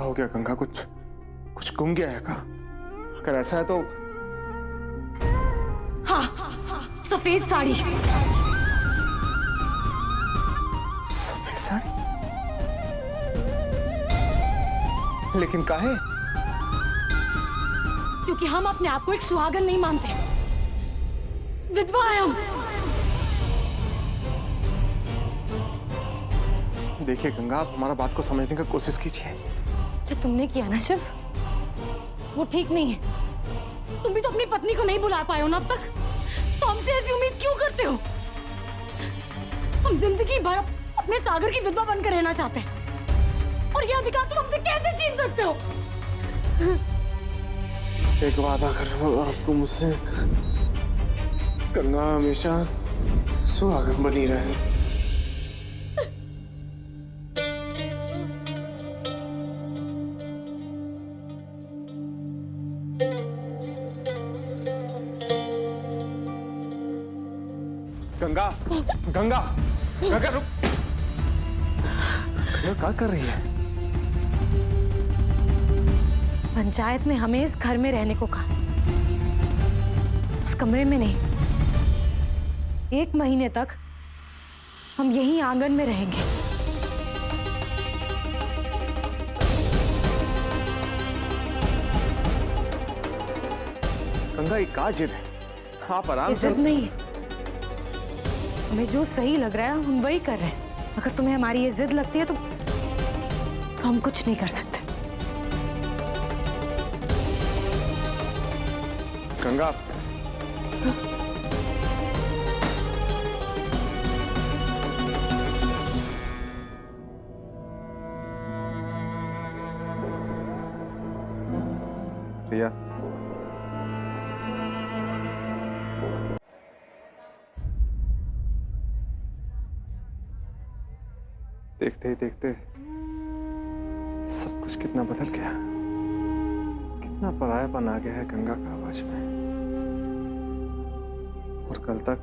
हो गया गंगा? कुछ कुछ गुम गया है क्या? अगर ऐसा है तो हाँ, सफेद साड़ी। सफेद साड़ी? लेकिन काहे? क्योंकि हम अपने आप को एक सुहागन नहीं मानते, विधवा है हम। देखिए गंगा, आप हमारा बात को समझने की कोशिश कीजिए। जो तुमने किया ना शिव, वो ठीक नहीं है। तुम भी तो अपनी पत्नी को नहीं बुला पाए हो ना अब तक, तो हमसे ऐसी उम्मीद क्यों करते हो? हम जिंदगी भर अपने सागर की विधवा बनकर रहना चाहते हैं, और ये अधिकार तुम हमसे कैसे छीन सकते हो? एक वादा कर रहा हूं आपको मुझसे, गंगा हमेशा सुहागन बनी रहे। गंगा, गंगा, गंगा रुक। गंगा क्या कर रही है? पंचायत ने हमें इस घर में रहने को कहा, उस कमरे में नहीं। 1 महीने तक हम यहीं आंगन में रहेंगे। गंगा ये क्या जिद है? आप आराम से। जिद नहीं, हमें जो सही लग रहा है हम वही कर रहे हैं। अगर तुम्हें हमारी ये जिद लगती है तो हम कुछ नहीं कर सकते। गंगा, प्रिया, देखते ही देखते सब कुछ कितना बदल गया, कितना परायापन आ गया है गंगा का आवाज में। और कल तक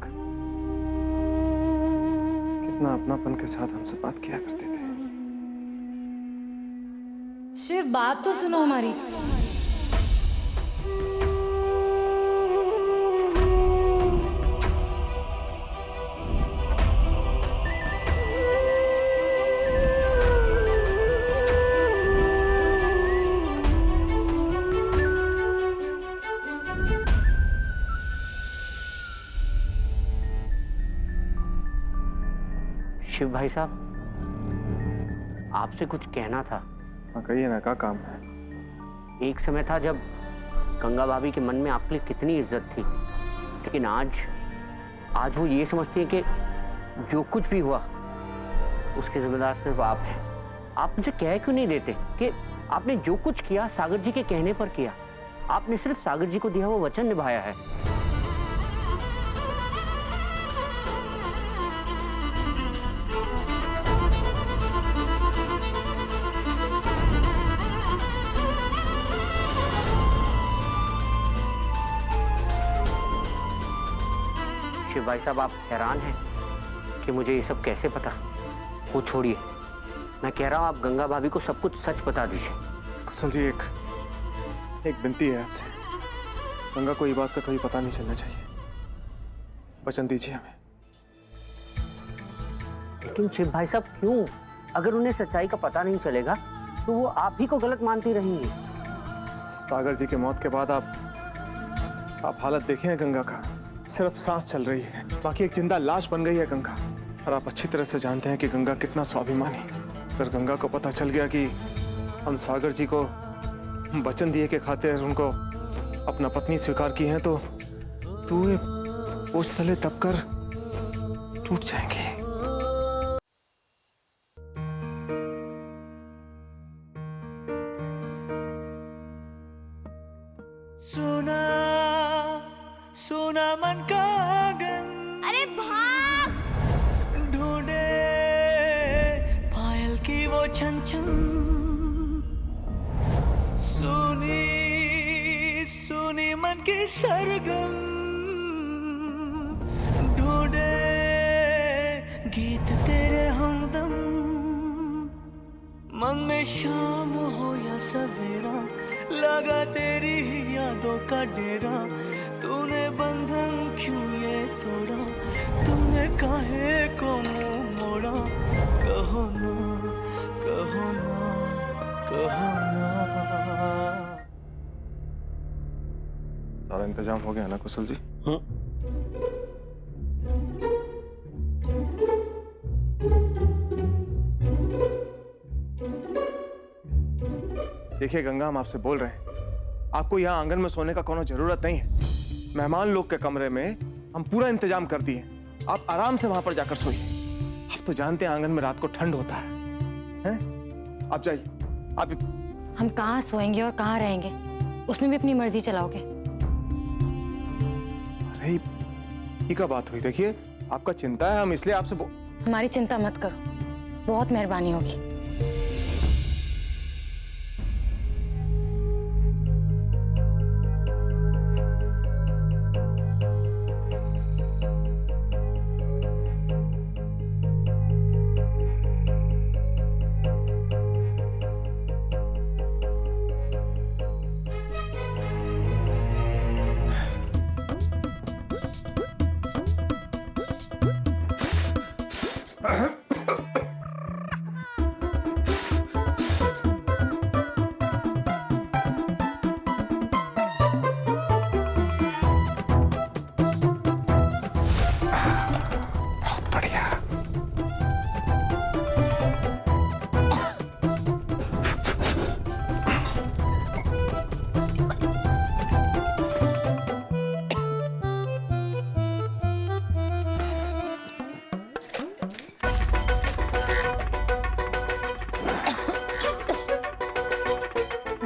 कितना अपनापन के साथ हमसे बात किया करते थे। शिव, बात तो सुनो हमारी। शिव भाई साहब, आपसे कुछ कहना था। हाँ कहिए ना, क्या काम है? एक समय था जब गंगा भाभी के मन में आपके लिए कितनी इज्जत थी, लेकिन आज वो ये समझती है कि जो कुछ भी हुआ उसके जिम्मेदार सिर्फ आप हैं। आप मुझे कह क्यों नहीं देते कि आपने जो कुछ किया सागर जी के कहने पर किया? आपने सिर्फ सागर जी को दिया हुआ वचन निभाया है। शिव भाई साहब, आप हैरान हैं कि मुझे ये सब कैसे पता? वो छोड़िए, मैं कह रहा हूँ आप गंगा भाभी को सब कुछ सच बता दीजिए। अफसल जी, एक विनती है आपसे। गंगा को ये बात का कभी पता नहीं चलना चाहिए। वचन दीजिए हमें। लेकिन शिव भाई साहब क्यों? अगर उन्हें सच्चाई का पता नहीं चलेगा तो वो आप ही को गलत मानती रहेंगी। सागर जी के मौत के बाद आप हालत देखे हैं गंगा का? सिर्फ सांस चल रही है, बाकी एक जिंदा लाश बन गई है गंगा। और आप अच्छी तरह से जानते हैं कि गंगा कितना स्वाभिमानी। अगर गंगा को पता चल गया कि हम सागर जी को वचन दिए के खातिर उनको अपना पत्नी स्वीकार की है, तो वे पोछ तले दबकर टूट जाएंगे। सुना सुना मन का आंगन, अरे भाग! ढूंढे पायल की वो छन छन, सुनी सुनी मन की सरगम, ढूंढे गीत तेरे हमदम, मन में शाम हो या सवेरा, लगा तेरी ही यादों का डेरा। तूने बंधन क्यों ये तोड़ा, तूने काहे को मुंह मोड़ा। कहो ना, कहो ना, कहो ना। सारा इंतजाम हो गया ना कुशल जी? देखिए गंगा, हम आपसे बोल रहे हैं, आपको यहाँ आंगन में सोने का कोनो जरूरत नहीं है। मेहमान लोग के कमरे में हम पूरा इंतजाम कर दिए, आप आराम से वहां पर जाकर सोइए। आप तो जानते हैं आंगन में रात को ठंड होता है, हैं? आप जाइए। आप हम कहाँ सोएंगे और कहाँ रहेंगे, उसमें भी अपनी मर्जी चलाओगे? अरे ये क्या बात हुई? देखिए आपका चिंता है, हम इसलिए आपसे हमारी चिंता मत करो, बहुत मेहरबानी होगी।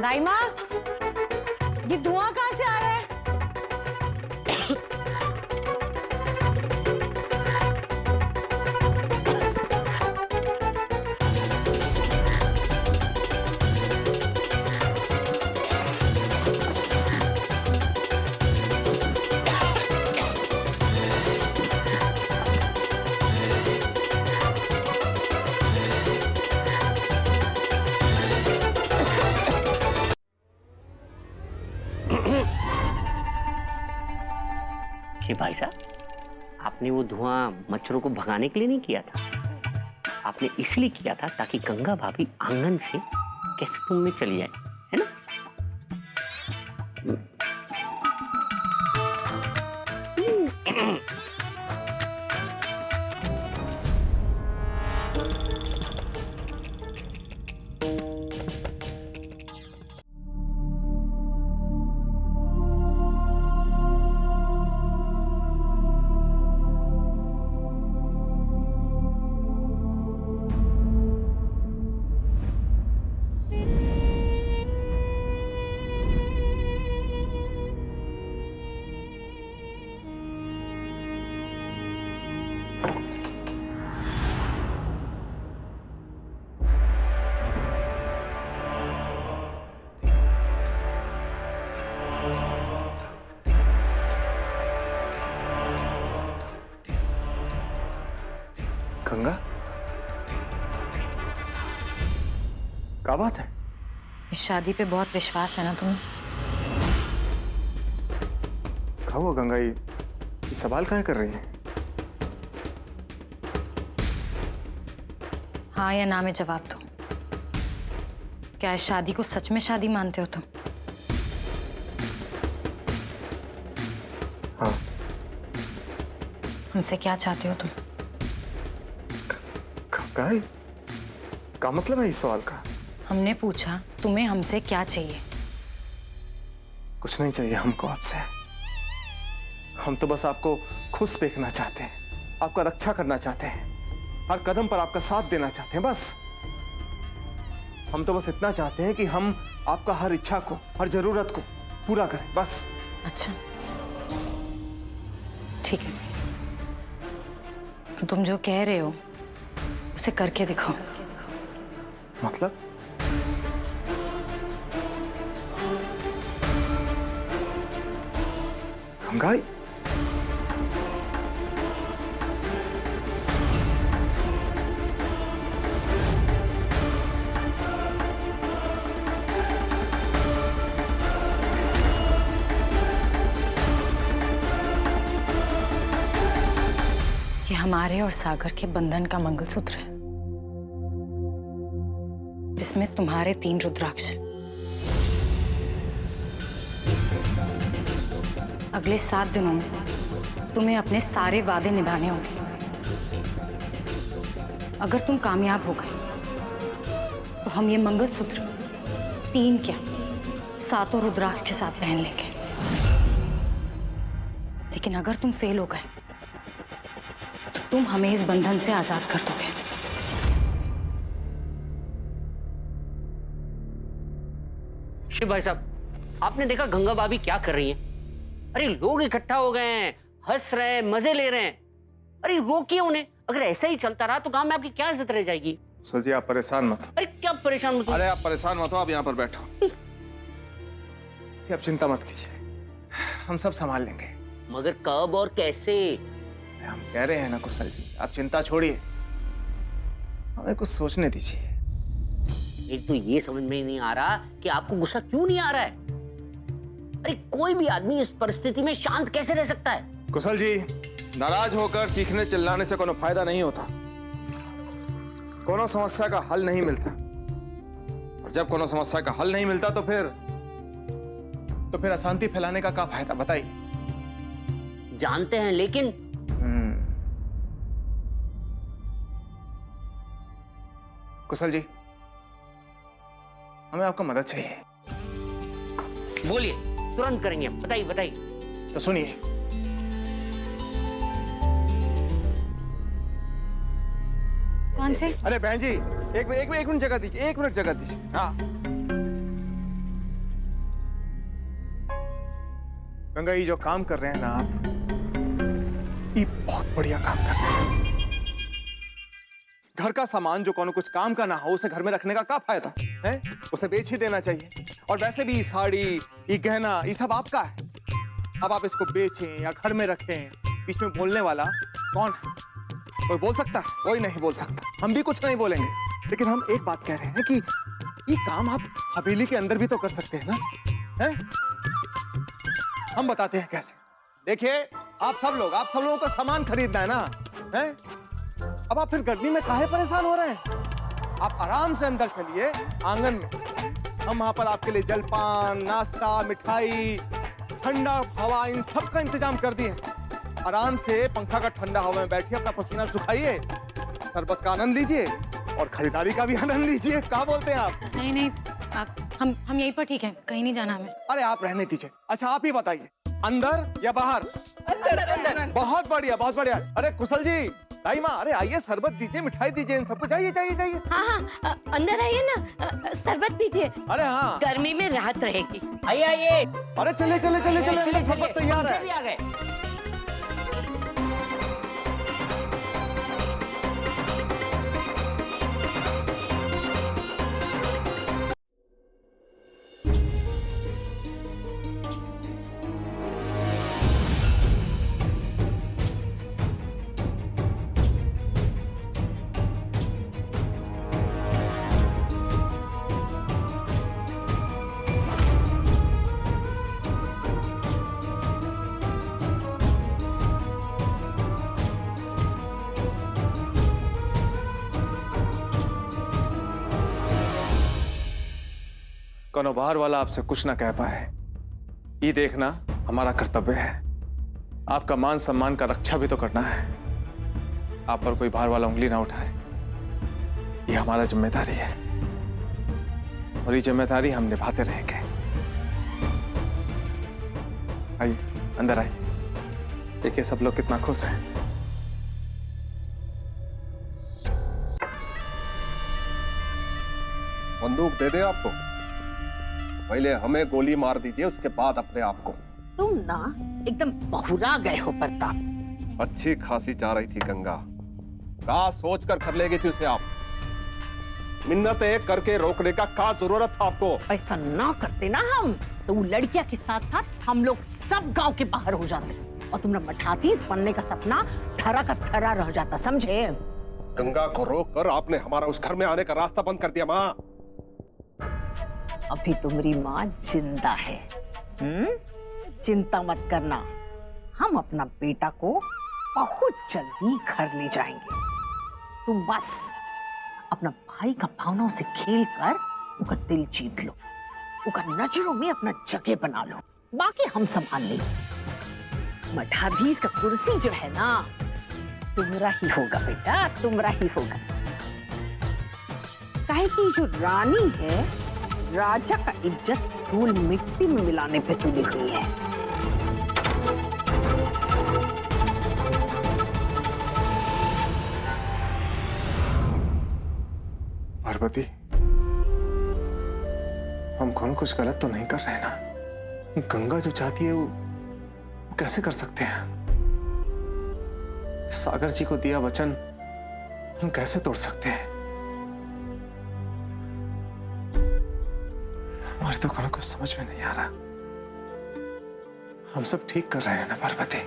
दाई माँ, ये धुआं कहाँ से आ रहा है? भाई साहब, आपने वो धुआं मच्छरों को भगाने के लिए नहीं किया था, आपने इसलिए किया था ताकि गंगा भाभी आंगन से कैसे रूम में चली जाए, है ना? गंगा, क्या बात है? इस शादी पे बहुत विश्वास है ना तुम्हें? क्या हुआ गंगा, ये सवाल काहे कर रही है? हाँ या ना में जवाब दो। क्या इस शादी को सच में शादी मानते हो तुम? हाँ। हमसे क्या चाहते हो तुम? क्या मतलब है इस सवाल का? हमने पूछा तुम्हें हमसे क्या चाहिए? कुछ नहीं चाहिए हमको आपसे। हम तो बस आपको खुश देखना चाहते हैं, आपका रक्षा करना चाहते हैं, हर कदम पर आपका साथ देना चाहते हैं। बस हम तो बस इतना चाहते हैं कि हम आपका हर इच्छा को, हर जरूरत को पूरा करें, बस। अच्छा ठीक है, तो तुम जो कह रहे हो उसे करके दिखाओ। मतलब? गंगा, हमारे और सागर के बंधन का मंगलसूत्र है, जिसमें तुम्हारे 3 रुद्राक्ष हैं। अगले 7 दिनों में तुम्हें अपने सारे वादे निभाने होंगे। अगर तुम कामयाब हो गए तो हम ये मंगलसूत्र 3 क्या 7 रुद्राक्ष के साथ पहन लेंगे। लेकिन अगर तुम फेल हो गए तो तुम हमें इस बंधन से आजाद कर दोगे। शिव भाई साहब, आपने देखा गंगा भाभी क्या कर रही हैं? अरे लोग इकट्ठा हो गए हैं, हंस रहे हैं, मजे ले रहे हैं। अरे रोकिए उन्हें। अगर ऐसा ही चलता रहा तो गांव में आपकी क्या इज्जत रह जाएगी? कुशल जी आप परेशान मत हो। अरे क्या परेशान मत हो? अरे आप परेशान मत हो, आप यहाँ पर बैठो। आप चिंता मत कीजिए, हम सब संभाल लेंगे। मगर कब और कैसे? हम कह रहे हैं ना कुशल जी, आप चिंता छोड़िए, हमें कुछ सोचने दीजिए। एक तो ये समझ में ही नहीं आ रहा कि आपको गुस्सा क्यों नहीं आ रहा है। अरे कोई भी आदमी इस परिस्थिति में शांत कैसे रह सकता है? कुशल जी, नाराज होकर चीखने चिल्लाने से कोनो फायदा नहीं होता, कोनो समस्या का हल नहीं मिलता। और जब कोनो समस्या का हल नहीं मिलता तो फिर अशांति फैलाने का क्या फायदा, बताइए। जानते हैं, लेकिन कुशल जी, हमें आपका मदद चाहिए। बोलिए, तुरंत करेंगे। बताइए बताइए। तो सुनिए, कौन से? अरे बहन जी, एक मिनट जगह दीजिए, 1 मिनट जगह दीजिए। हाँ गंगा, ये जो काम कर रहे हैं ना आप, ये बहुत बढ़िया काम कर रहे हैं। घर का सामान जो कोनो कुछ काम का ना हो, उसे घर में रखने का क्या फायदा है? उसे बेच ही देना चाहिए। और वैसे भी ये साड़ी, ये गहना, ये सब आपका है। अब आप इसको बेचें या घर में रखें, बीच में बोलने वाला कौन है? कोई बोल सकता है? कोई नहीं बोल सकता। हम भी कुछ नहीं बोलेंगे। लेकिन हम एक बात कह रहे हैं कि ये काम आप हवेली के अंदर भी तो कर सकते हैं ना, हैं? हम बताते हैं कैसे। देखिए, आप सब लोगों का सामान खरीदना है ना, हैं? अब आप फिर गर्मी में काहे परेशान हो रहे हैं? आप आराम से अंदर चलिए, आंगन में। हम वहां पर आपके लिए जलपान, नाश्ता, मिठाई, ठंडा हवा, इन सब का इंतजाम कर दिए। आराम से पंखा का ठंडा हवा में बैठिए, अपना पसीना सुखाइए, शरबत का आनंद लीजिए और खरीदारी का भी आनंद लीजिए। क्या बोलते हैं आप? नहीं, हम यहीं पर ठीक है, कहीं नहीं जाना हमें। अरे आप रहने दीजिए। अच्छा आप ही बताइए, अंदर या बाहर? अंदर। बहुत बढ़िया, बहुत बढ़िया। अरे कुशल जी, दाई माँ, अरे आइए, शरबत दीजिए, मिठाई दीजिए, इन सबको। जाइए। हाँ, अंदर आइए ना, शरबत पीजिए। अरे हाँ, गर्मी में राहत रहेगी। आइए। अरे चले, अंदर शरबत तैयार है। आ गए। कोनो बाहर वाला आपसे कुछ ना कह पाए, ये देखना हमारा कर्तव्य है। आपका मान सम्मान का रक्षा भी तो करना है। आप पर कोई बाहर वाला उंगली ना उठाए, ये हमारा जिम्मेदारी है और ये जिम्मेदारी हम निभाते रहेंगे। आइए, अंदर आइए। देखिए सब लोग कितना खुश हैं। बंदूक दे दे आपको, पहले हमें गोली मार दीजिए, उसके बाद अपने आप को। तुम ना एकदम बहुरा गए हो प्रताप। अच्छी खासी जा रही थी गंगा, क्या सोच कर लेगी थी उसे आप? मिन्नत एक करके रोकने का क्या जरूरत था आपको? ऐसा ना करते ना हम, तो वो लड़किया के साथ साथ हम लोग सब गांव के बाहर हो जाते और तुम्हारा मठातीस बनने का सपना धरा का धरा रह जाता, समझे? गंगा को रोक कर आपने हमारा उस घर में आने का रास्ता बंद कर दिया। माँ, अभी तुम्हारी माँ जिंदा है, चिंता मत करना। हम अपना बेटा को बहुत जल्दी घर ले जाएंगे। तुम बस अपना भाई का भावनाओं से खेल कर उसका दिल जीत लो, उसका नजरों में अपना जगह बना लो, बाकी हम संभाल लेंगे। मठाधीश का कुर्सी जो है ना, तुम्हारा ही होगा बेटा, तुम्हारा ही होगा। काहे कि जो रानी है, राजा का इज्जत धूल मिट्टी में मिलाने पे तुली हुई है। पार्वती, हम कौन कुछ गलत तो नहीं कर रहे हैं ना? गंगा जो चाहती है वो कैसे कर सकते हैं? सागर जी को दिया वचन हम कैसे तोड़ सकते हैं? हमारे तो कौन कुछ समझ में नहीं आ रहा। हम सब ठीक कर रहे हैं ना पार्वती?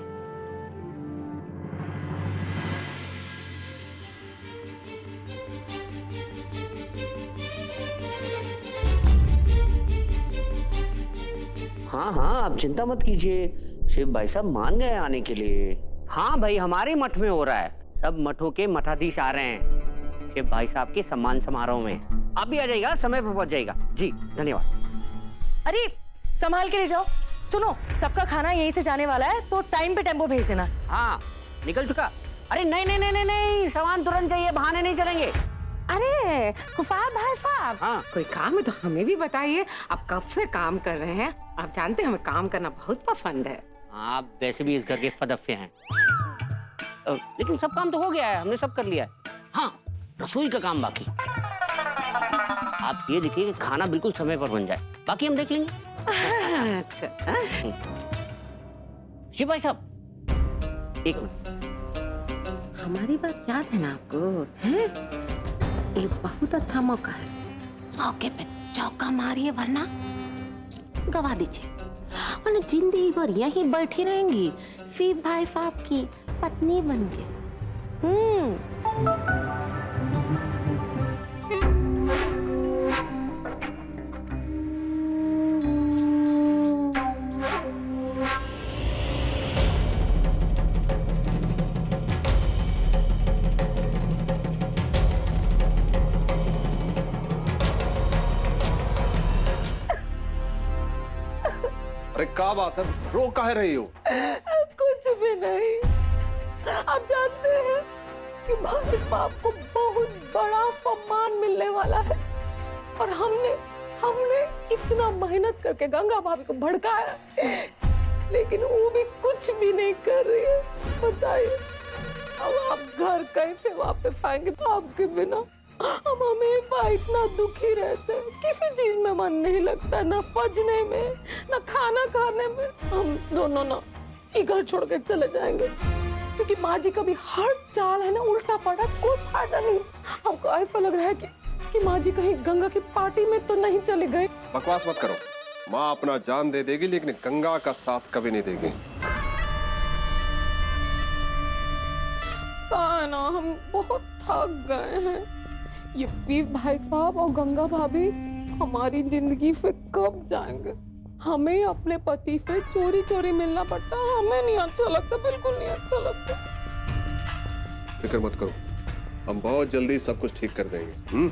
हाँ हाँ, आप चिंता मत कीजिए, शिव भाई साहब मान गए आने के लिए। हाँ भाई, हमारे मठ में हो रहा है, सब मठों के मठाधीश आ रहे हैं शिव भाई साहब के सम्मान समारोह में। आप भी आ जाइएगा, समय पर पहुंच जाइएगा। जी धन्यवाद। अरे संभाल के ले जाओ। सुनो, सबका खाना यहीं से जाने वाला है, तो टाइम पे टेम्पो भेज देना। हाँ निकल चुका। अरे नहीं नहीं नहीं नहीं नहीं, सामान तुरंत चाहिए, बहाने नहीं चलेंगे। अरे कुफार भाई साहब, हाँ। कोई काम है तो हमें भी बताइए। आप कब से काम कर रहे हैं? आप जानते हैं हमें काम करना बहुत पसंद है। आप वैसे भी इस घर के फदफ्फे हैं, लेकिन सब काम तो हो गया है, हमने सब कर लिया है। हाँ, रसोई का काम बाकी। आप ये देखिए कि खाना बिल्कुल समय पर बन जाए, बाकी हम देख लेंगे। अच्छा अच्छा। शिव भाई साहब एक मिनट। हमारी बात याद है ना आपको? है ये बहुत अच्छा मौका है, मौके पे चौका मारिए वरना गवा दीजिए, वरना जिंदगी भर यहीं बैठी रहेंगी फिर भाई साहब की पत्नी बन के। अरे क्या बात है, रो काहे रही हो? कुछ भी नहीं। आप जानते हैं कि भाई साहब को बहुत बड़ा सम्मान मिलने वाला है, और हमने इतना मेहनत करके गंगा भाभी को भड़काया, लेकिन वो भी कुछ भी नहीं कर रही है। बताइए अब आप घर कैसे वापस आएंगे? तो आपके बिना हम हमेशा इतना दुखी रहते हैं, किसी चीज में मन नहीं लगता, ना पचने में ना खाना खाने में। हम दोनों ना ये घर छोड़ के चले जाएंगे, क्योंकि माँ जी का भी हर चाल है ना उल्टा पड़ा, कोई फायदा नहीं। हमको ऐसा लग रहा है कि माँ जी कहीं गंगा की पार्टी में तो नहीं चले गए। बकवास मत करो, माँ अपना जान दे देगी लेकिन गंगा का साथ कभी नहीं देगी। कहा ना, हम बहुत थक गए हैं। ये वीर भाई साहब और गंगा भाभी हमारी जिंदगी से कब जाएंगे? हमें अपने पति से चोरी चोरी मिलना पड़ता, हमें नहीं अच्छा लगता, बिल्कुल नहीं अच्छा लगता। फिक्र मत करो, हम बहुत जल्दी सब कुछ ठीक कर देंगे।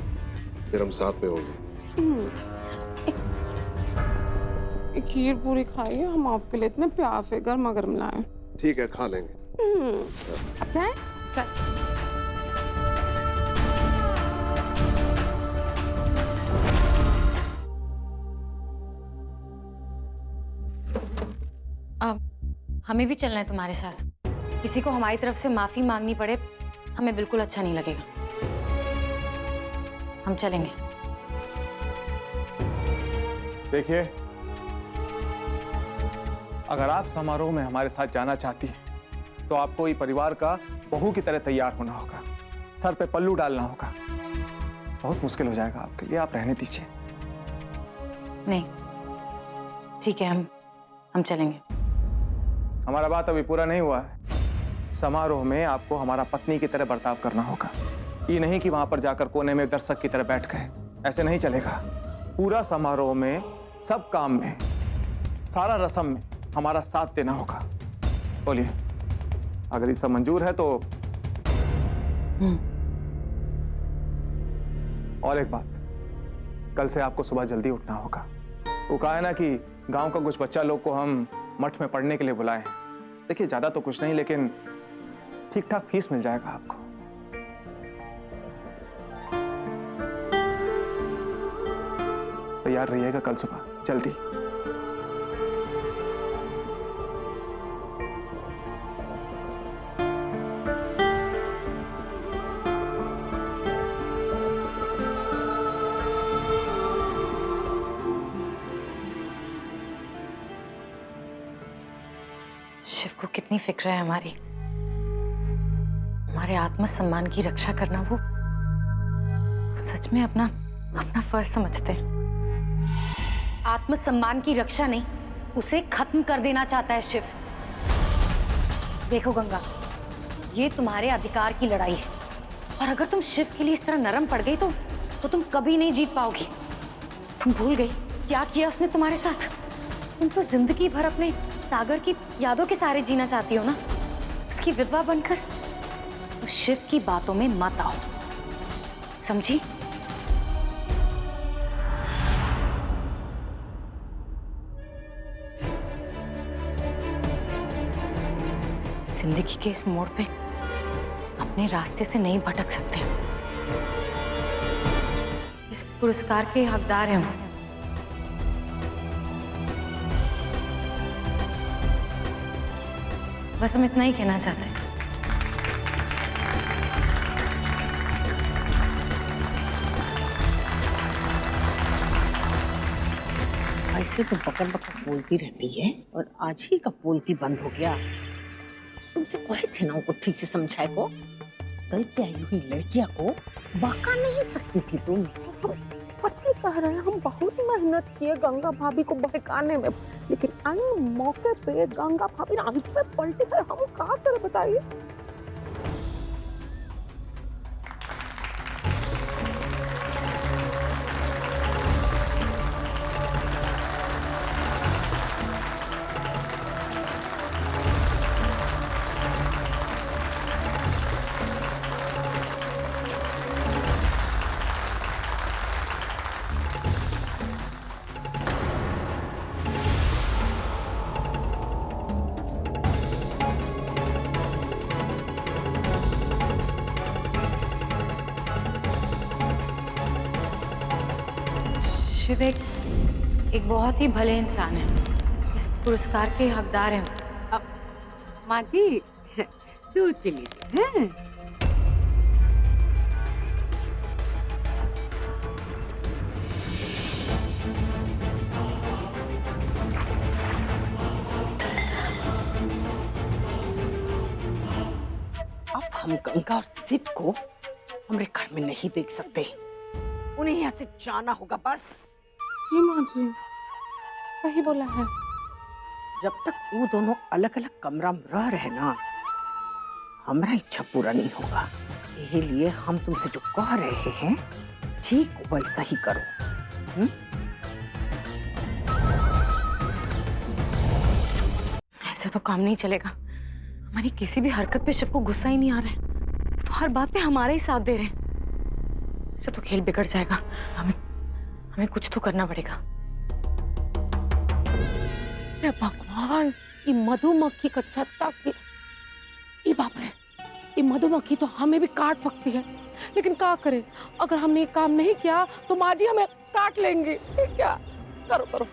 फिर हम साथ में होंगे। एक खीर पूरी खाइए, हम आपके लिए इतने प्यार से गर्मा गर्म लाए। ठीक है, खा लेंगे। अब जाए? चल। अब हमें भी चलना है तुम्हारे साथ। किसी को हमारी तरफ से माफी मांगनी पड़े, हमें बिल्कुल अच्छा नहीं लगेगा। हम चलेंगे। देखिए, अगर आप समारोह में हमारे साथ जाना चाहती हैं, तो आपको ये परिवार का बहू की तरह तैयार होना होगा, सर पे पल्लू डालना होगा। बहुत मुश्किल हो जाएगा आपके लिए, आप रहने दीजिए। नहीं, ठीक है, हम चलेंगे। हमारा बात अभी पूरा नहीं हुआ है। समारोह में आपको हमारा पत्नी की तरह बर्ताव करना होगा। ये नहीं कि वहां पर जाकर कोने में दर्शक की तरह बैठ गए, ऐसे नहीं चलेगा। पूरा समारोह में, सब काम में, सारा रस्म में हमारा साथ देना होगा। बोलिए, अगर ये सब मंजूर है तो। और एक बात, कल से आपको सुबह जल्दी उठना होगा। वो कहा है ना कि गांव का कुछ बच्चा लोग को हम मठ में पढ़ने के लिए बुलाए हैं। देखिए ज्यादा तो कुछ नहीं, लेकिन ठीक ठाक फीस मिल जाएगा आपको। तैयार रहिएगा कल सुबह जल्दी। शिव को कितनी फिक्र है हमारे आत्मसम्मान की रक्षा करना। वो सच में अपना फर्ज समझते हैं। आत्मसम्मान की रक्षा नहीं, उसे खत्म कर देना चाहता है शिव। देखो गंगा, ये तुम्हारे अधिकार की लड़ाई है, और अगर तुम शिव के लिए इस तरह नरम पड़ गई तो तुम कभी नहीं जीत पाओगी। तुम भूल गई क्या किया उसने तुम्हारे साथ? तुम तो जिंदगी भर अपने सागर की यादों के सहारे जीना चाहती हो ना, उसकी विधवा बनकर। तो शिव की बातों में मत आओ, समझी? जिंदगी के इस मोड़ पे अपने रास्ते से नहीं भटक सकते। इस पुरस्कार के हकदार हैं हम। बस हम इतना ही कहना चाहते हैं। ऐसे तो बकर बकर बोलती रहती है, और आज ही का बोलती बंद हो गया। तुमसे कहे थे ना उनको ठीक से समझाए को। कल की आई हुई लड़कियां को बका नहीं सकती थी तुम। पति कह रहे हैं हम बहुत मेहनत किए गंगा भाभी को बहकाने में, लेकिन अन्य मौके पे गंगा भाभी ना आंख पे पलटी है। हम क्या करें बताइए? शिव एक बहुत ही भले इंसान है। इस पुरस्कार के हकदार हैं। माँ जी दूध पी लीजिए हैं? अब हम गंगा और शिव को हमारे घर में नहीं देख सकते। उन्हें यहाँ से जाना होगा बस। जी माँ जी, वही बोला है। जब तक वो दोनों अलग अलग कमरा में रह रहे ना, हमारा इच्छा पूरा नहीं होगा। यही लिए हम तुमसे जो कह रहे हैं ठीक वैसा ही करो। ऐसे तो काम नहीं चलेगा। हमारी किसी भी हरकत पे शिव को गुस्सा ही नहीं आ रहा है, तो हर बात पे हमारा ही साथ दे रहे हैं। ऐसे तो खेल बिगड़ जाएगा। हमें कुछ तो करना पड़ेगा। हे भगवान, ये मधुमक्खी का छत्ता की, ये बाप रे, ये मधुमक्खी तो हमें भी काट सकती है। लेकिन क्या करें, अगर हमने ये काम नहीं किया तो माँ जी हमें काट लेंगी। क्या करो करो।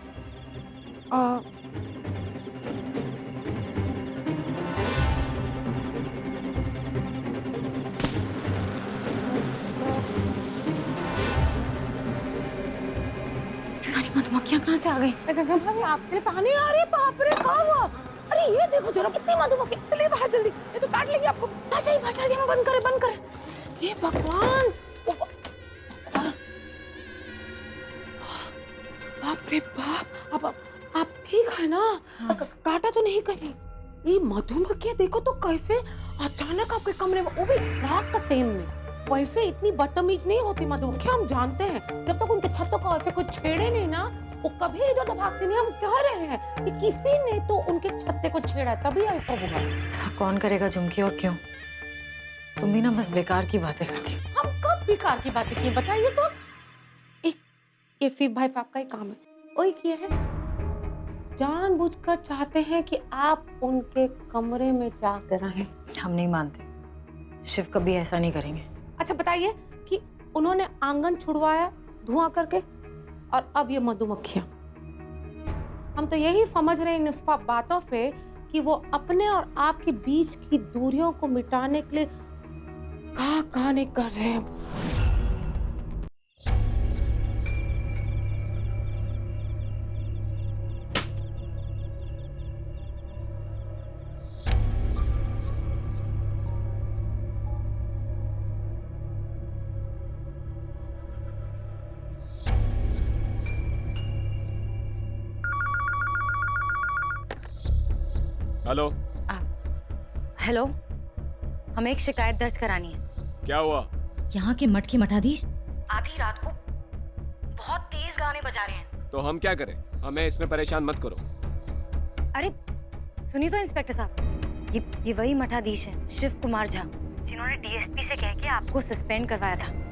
सारी मधुमक्खियां कहाँ से आ गई? गंगा भाभी आपके लिए पानी आ रही है। बाप रे, क्या हुआ? अरे ये देखो जरा कितनी मधुमक्खी। चलिए बाहर जल्दी, ये तो काट लेंगे आपको। भाषा जी बंद करे बंद करे। ये भगवान, बाप रे बाप। अब आप ठीक है ना? हाँ। काटा तो नहीं कहीं? ये मधुमक्खियां देखो तो कैसे अचानक आपके कमरे में, वो भी रात का टाइम में। वैसे इतनी बदतमीज नहीं होती मधुमक्खियां, हम जानते हैं। जब तक उनके छतों को वैसे कुछ छेड़े नहीं ना, वो कभी इधर भागते नहीं। हम कह रहे हैं कि किसी ने तो उनके छत्ते को छेड़ा तभी ऐसा हुआ। ऐसा कौन करेगा झुमकी, और क्यों? तुम भी ना बस बेकार की बातें करती हो। हम कब बेकार की बातें की बताइए तो। ये फिर भाई साहब का ही काम है, वही किए हैं। जानबूझकर चाहते हैं कि आप उनके कमरे में जाकर रहें। हम नहीं मानते, शिव कभी ऐसा नहीं करेंगे। अच्छा बताइए कि उन्होंने आंगन छुड़वाया धुआं करके, और अब ये मधुमक्खियां। हम तो यही समझ रहे हैं इन बातों से कि वो अपने और आपके बीच की दूरियों को मिटाने के लिए कहा नहीं कर रहे हैं। हेलो, हेलो, हमें एक शिकायत दर्ज करानी है। क्या हुआ? यहाँ के मठ के मठाधीश आधी रात को बहुत तेज गाने बजा रहे हैं। तो हम क्या करें? हमें इसमें परेशान मत करो। अरे सुनिए तो इंस्पेक्टर साहब, ये वही मठाधीश है शिव कुमार झा, जिन्होंने डीएसपी से कह के आपको सस्पेंड करवाया था।